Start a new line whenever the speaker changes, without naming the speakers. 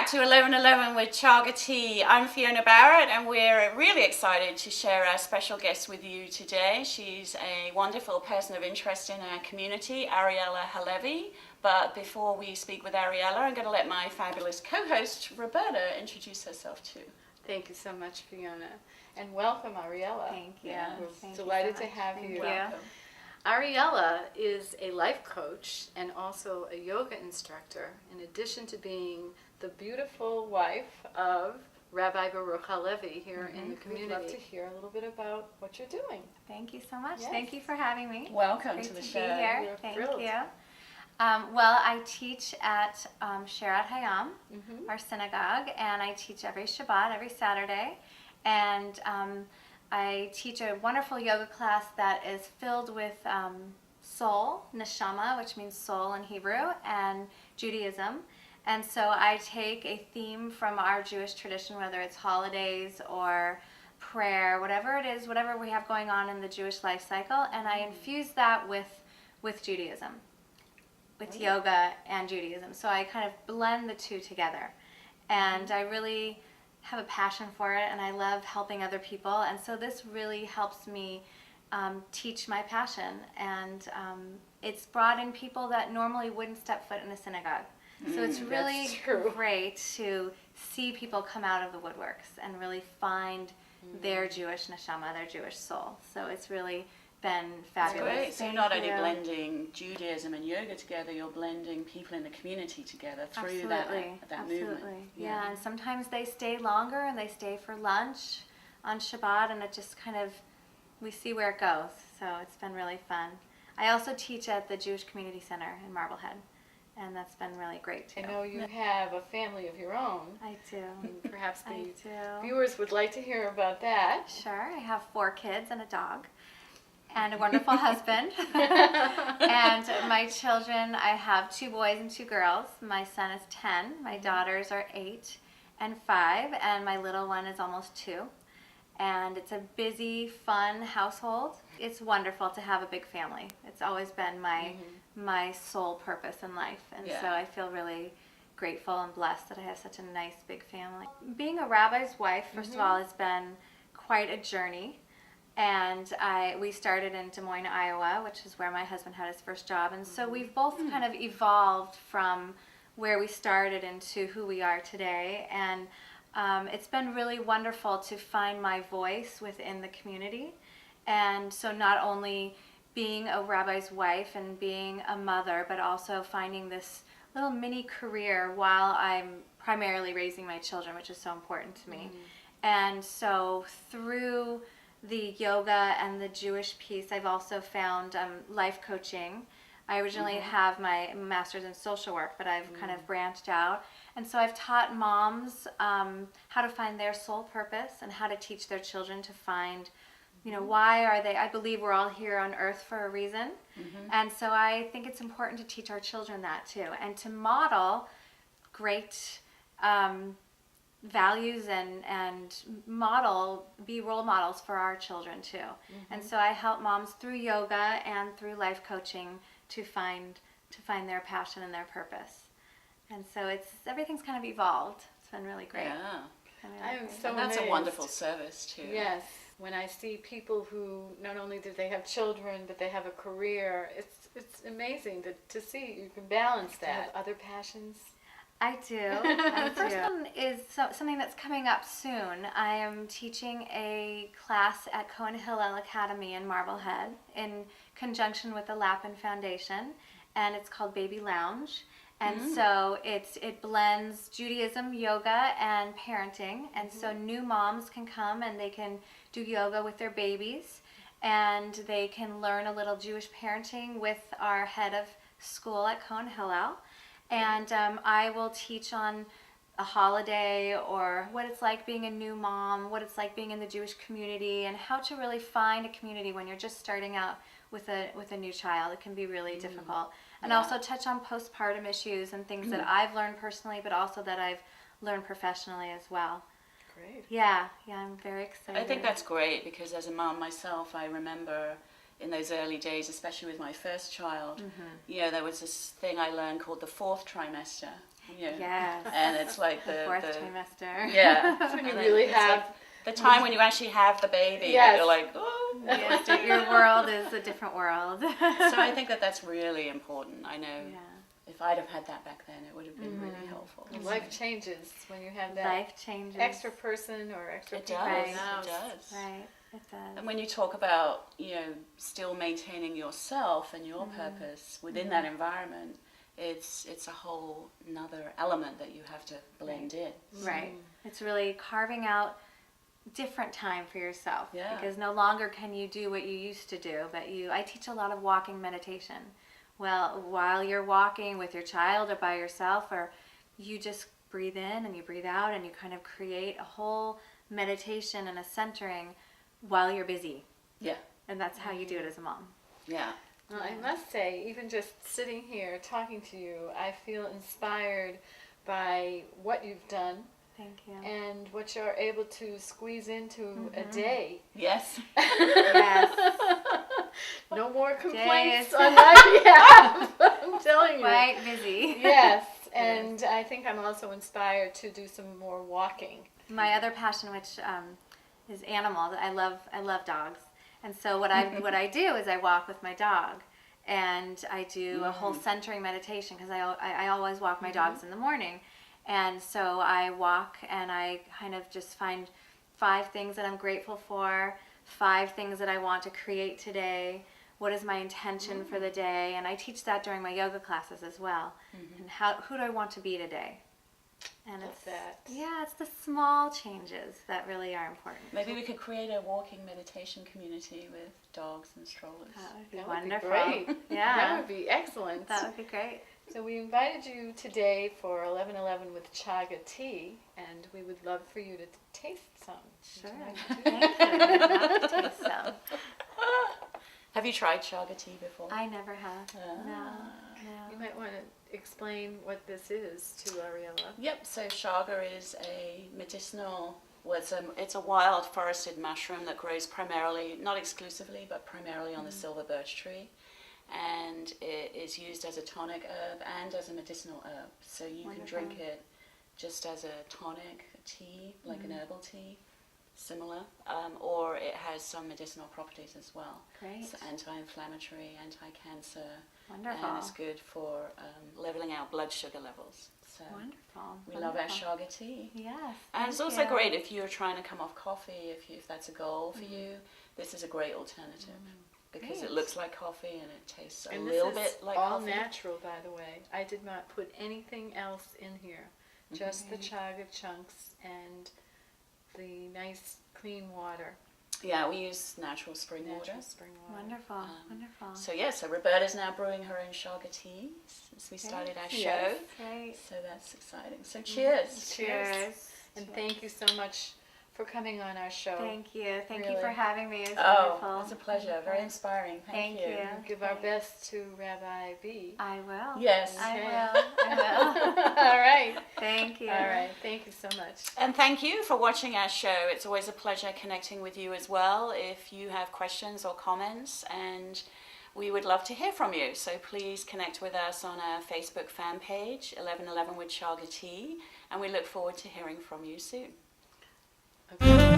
back to 1111 with Chaga Tea. I'm Fiona Barrett, and we're really excited to share our special guest with you today. She's a wonderful person of interest in our community, Ariela HaLevi. But before we speak with Ariela, I'm going to let my fabulous co-host, Roberta, introduce herself too.
Thank you so much, Fiona. And welcome, Ariela.
Thank you.
Yeah, we're
Thank
delighted
you so
to have
much.
you.
Thank you.
Ariela is a life coach and also a yoga instructor, in addition to being the beautiful wife of Rabbi Baruch HaLevi here in the community. We'd love to hear a little bit about what you're doing.
Thank you so much.
Yes.
Thank you for having me.
Welcome
Great
to the
to
show.
be here.
We're
Thank
thrilled.
you. Well, I teach at Sherat Hayam, our synagogue, and I teach every Shabbat, every Saturday. And I teach a wonderful yoga class that is filled with soul, neshama, which means soul in Hebrew, and Judaism. And so I take a theme from our Jewish tradition, whether it's holidays or prayer, whatever it is, whatever we have going on in the Jewish life cycle, and I infuse that with Judaism, with yoga and Judaism. So I kind of blend the two together. And I really have a passion for it, and I love helping other people. And so this really helps me teach my passion. And it's brought in people that normally wouldn't step foot in a synagogue. So it's really great to see people come out of the woodworks and really find their Jewish neshama, their Jewish soul. So it's really been fabulous.
That's great. So you're not only blending Judaism and yoga together, you're blending people in the community together through that movement.
Yeah, and sometimes they stay longer and they stay for lunch on Shabbat, and it just kind of, we see where it goes. So it's been really fun. I also teach at the Jewish Community Center in Marblehead, and that's been really great too.
I know you have a family of your own.
I do.
And perhaps the
I do.
viewers would like to hear about that.
Sure. I have 4 kids and a dog and a wonderful husband. And my children, I have 2 boys and 2 girls. My son is 10. My daughters are 8 and 5. And my little one is almost 2. And it's a busy, fun household. It's wonderful to have a big family. It's always been my sole purpose in life. And so I feel really grateful and blessed that I have such a nice big family. Being a rabbi's wife, first of all, has been quite a journey. And we started in Des Moines, Iowa, which is where my husband had his first job. And so we've both kind of evolved from where we started into who we are today. And it's been really wonderful to find my voice within the community. And so not only being a rabbi's wife and being a mother, but also finding this little mini career while I'm primarily raising my children, which is so important to me. And so through the yoga and the Jewish piece, I've also found life coaching. I originally have my master's in social work, but I've kind of branched out. And so I've taught moms how to find their soul purpose and how to teach their children to find, why are they, I believe we're all here on earth for a reason. And so I think it's important to teach our children that too, and to model great values and be role models for our children too. And so I help moms through yoga and through life coaching to find
find
their passion and their purpose. And so everything's kind of evolved. It's been really great.
Yeah.
I'm so
And that's
amazed.
a wonderful service too.
Yes. When I see people who not only do they have children, but they have a career, it's amazing to see you can balance that. Other passions?
I do. The first one is something that's coming up soon. I am teaching a class at Cohen Hillel Academy in Marblehead in conjunction with the Lapin Foundation, and it's called Baby Lounge. And so it blends Judaism, yoga, and parenting. And so new moms can come and they can do yoga with their babies, and they can learn a little Jewish parenting with our head of school at Cohen Hillel. And I will teach on a holiday or what it's like being a new mom, what it's like being in the Jewish community, and how to really find a community when you're just starting out with a new child. It can be really difficult. And also touch on postpartum issues and things that I've learned personally, but also that I've learned professionally as well.
Great.
Yeah, I'm very excited.
I think that's great because as a mom myself, I remember in those early days, especially with my first child, there was this thing I learned called the 4th trimester. Yeah.
Yes.
And it's like
The fourth trimester.
Yeah.
That's when you
And
really
it's
have.
like the time when you actually have the baby.
Yes.
You're like, oh.
Yes, your world is a different world.
So I think that that's really important. I know
Yeah.
if I'd have had that back then, it would have been really helpful.
Life changes when you have that
Life changes.
extra person or extra
It
people
does.
in the
It
house.
does.
Right, it does.
And when you talk about, still maintaining yourself and your purpose within that environment, it's a whole another element that you have to blend in.
Right. It's really carving out different time for yourself.
Yeah.
Because no longer can you do what you used to do, but I teach a lot of walking meditation. Well, while you're walking with your child or by yourself, or you just breathe in and you breathe out and you kind of create a whole meditation and a centering while you're busy.
Yeah.
And that's how you do it as a mom.
Yeah.
Well, I must say, even just sitting here talking to you, I feel inspired by what you've done
Thank you.
and what you're able to squeeze into a day.
Yes.
Yes.
No more complaints
Days.
on my behalf. I'm telling you.
Quite busy.
Yes, and I think I'm also inspired to do some more walking.
My other passion, which is animals. I love dogs, and so what I do is I walk with my dog, and I do a whole centering meditation because I always walk my dogs in the morning, and so I walk and I kind of just find 5 things that I'm grateful for, 5 things that I want to create today. What is my intention for the day? And I teach that during my yoga classes as well. And who do I want to be today? And
Love that.
it's the small changes that really are important.
Maybe we could create a walking meditation community with dogs and strollers.
That would be
That
wonderful.
would be great.
Yeah,
That would be excellent.
that would be great.
So we invited you today for 11:11 with Chaga Tea, and we would love for you to taste some.
Sure.
Would you like to do
Thank you. I'd love to taste some.
Have you tried Chaga Tea before?
I never have.
Ah.
No.
You might want to explain what this is to Ariela.
Yep, so chaga is a medicinal, it's a wild forested mushroom that grows primarily, not exclusively, but primarily on the silver birch tree. And it is used as a tonic herb and as a medicinal herb. So you can drink it just as a tonic, a tea, like an herbal tea, similar, or it has some medicinal properties as well.
Great.
It's anti-inflammatory, anti-cancer,
Wonderful.
and it's good for leveling out blood sugar levels. So
Wonderful.
we love our Chaga Tea.
Yes.
And it's
thank
also
you.
great if you're trying to come off coffee, if that's a goal for you, this is a great alternative. Because
Great.
it looks like coffee and it tastes a
And
little
this is
bit like
all
coffee.
natural, by the way. I did not put anything else in here. Just the chaga chunks and the nice clean water.
Yeah, we use natural spring water.
Natural spring water.
Wonderful. Wonderful.
So Roberta's now brewing her own Chaga Tea since we started our show.
Yes.
Great.
So that's exciting. So cheers.
Cheers. And thank you so much for coming on our show.
Thank you. Thank you
Really.
for having me. It was
Oh,
wonderful.
it's a pleasure. Very inspiring. Thank you.
you.
Give our best to Rabbi B.
I will.
Yes.
I
Okay.
will. I will.
All right.
Thank you.
All right. Thank you so much.
And thank you for watching our show. It's always a pleasure connecting with you as well. If you have questions or comments, and we would love to hear from you. So please connect with us on our Facebook fan page, 1111 with Chaga Tea, and we look forward to hearing from you soon.
Okay.